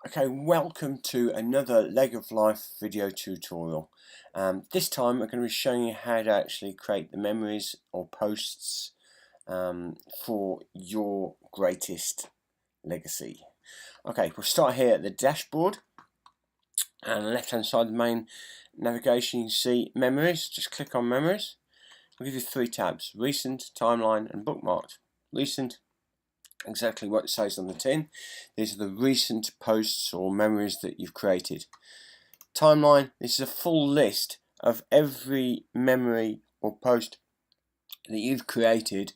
Okay, welcome to another Legoflife video tutorial. This time I'm going to be showing you how to actually create the memories or posts for your greatest legacy. Okay, we'll start here at the dashboard, and on the left hand side of the main navigation you can see memories. Just click on memories. I'll give you three tabs: recent, timeline and bookmarked. Recent, exactly what it says on the tin. These are the recent posts or memories that you've created. Timeline, this is a full list of every memory or post that you've created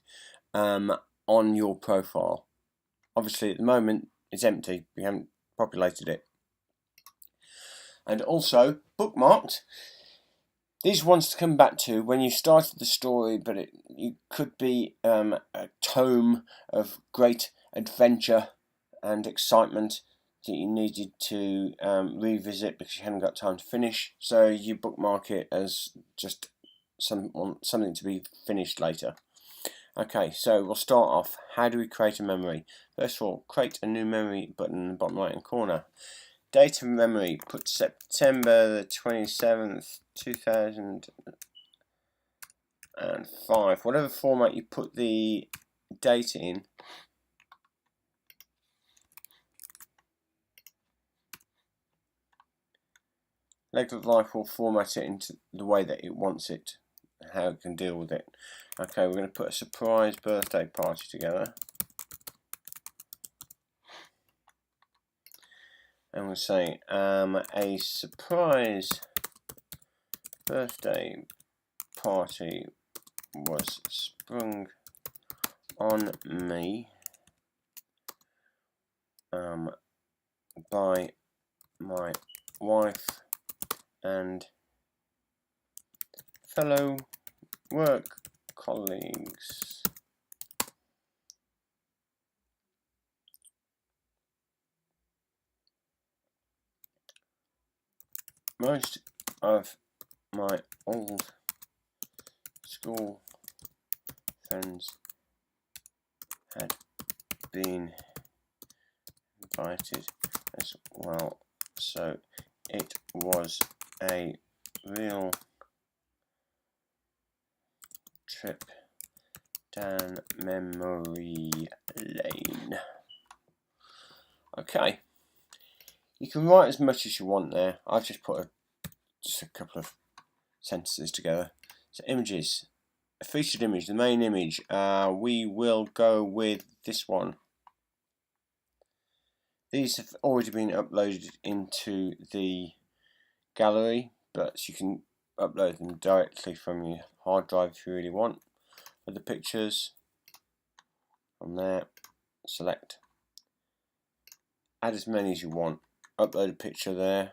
on your profile. Obviously at the moment it's empty, we haven't populated it. And also bookmarked, these ones to come back to when you started the story, but it could be a tome of great adventure and excitement that you needed to revisit because you hadn't got time to finish, so you bookmark it as just something to be finished later. Okay, so we'll start off. How do we create a memory? First of all, create a new memory button in the bottom right hand corner. Date of memory, put September the 27th, 2005. Whatever format you put the date in. Legoflife will format it into the way that it wants it, how it can deal with it. Okay, we're going to put a surprise birthday party together. And we'll say a surprise birthday party was sprung on me by my wife and fellow work colleagues. Most of my old school friends had been invited as well, so it was a real trip down memory lane. Okay, you can write as much as you want there. I've just put just a couple of sentences together. So images, a featured image, the main image, we will go with this one. These have already been uploaded into the gallery, but you can upload them directly from your hard drive if you really want. Other pictures from there, select, add as many as you want, upload a picture there.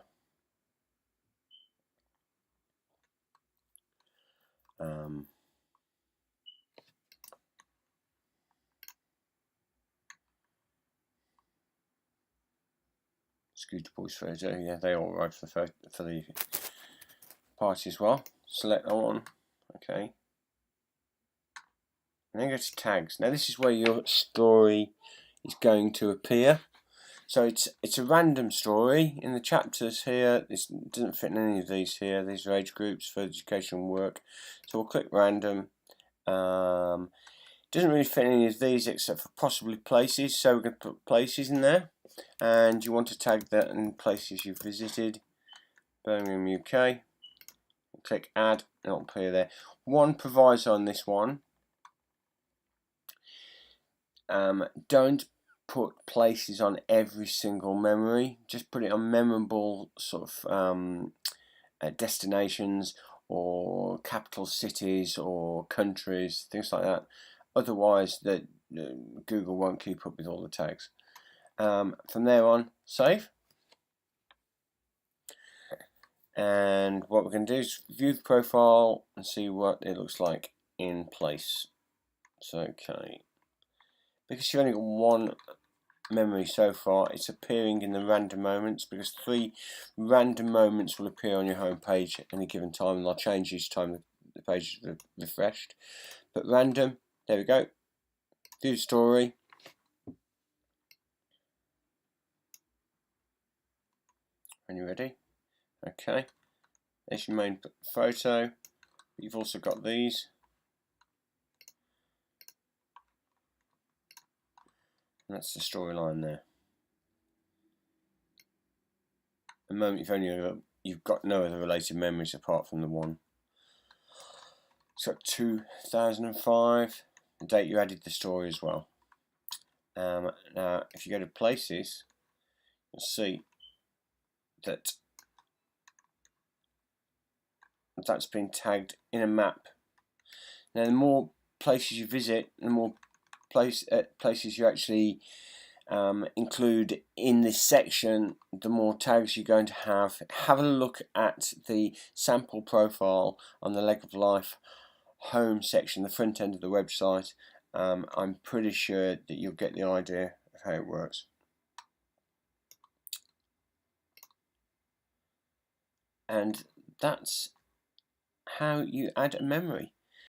Scooter Boys photo, yeah, they all arrived for the party as well. Select that one, okay. And then go to tags. Now this is where your story is going to appear. So it's a random story. In the chapters here, this doesn't fit in any of these here. These are age groups for education and work. So we'll click random. Doesn't really fit in any of these except for possibly places. So we're going to put places in there. And you want to tag that in places you've visited. Birmingham, UK. Click add, and it'll appear there. One proviso on this one. Don't put places on every single memory. Just put it on memorable sort of destinations or capital cities or countries, things like that. Otherwise, Google won't keep up with all the tags. From there on, save. And what we're going to do is view the profile and see what it looks like in place. So, okay. Because you've only got one memory so far, it's appearing in the random moments, because 3 random moments will appear on your home page at any given time, and they'll change each time the page is refreshed. But random, there we go. View story. when you're ready. Okay, there's your main photo. You've also got these. And that's the storyline there. At the moment you've got no other related memories apart from the one. It's got 2005, the date you added the story as well. Now, if you go to places, you'll see that that's been tagged in a map. Now, the more places you visit, the more places you actually include in this section, the more tags you're going to have. Have a look at the sample profile on the Legoflife home section, the front end of the website. I'm pretty sure that you'll get the idea of how it works. And that's how you add a memory.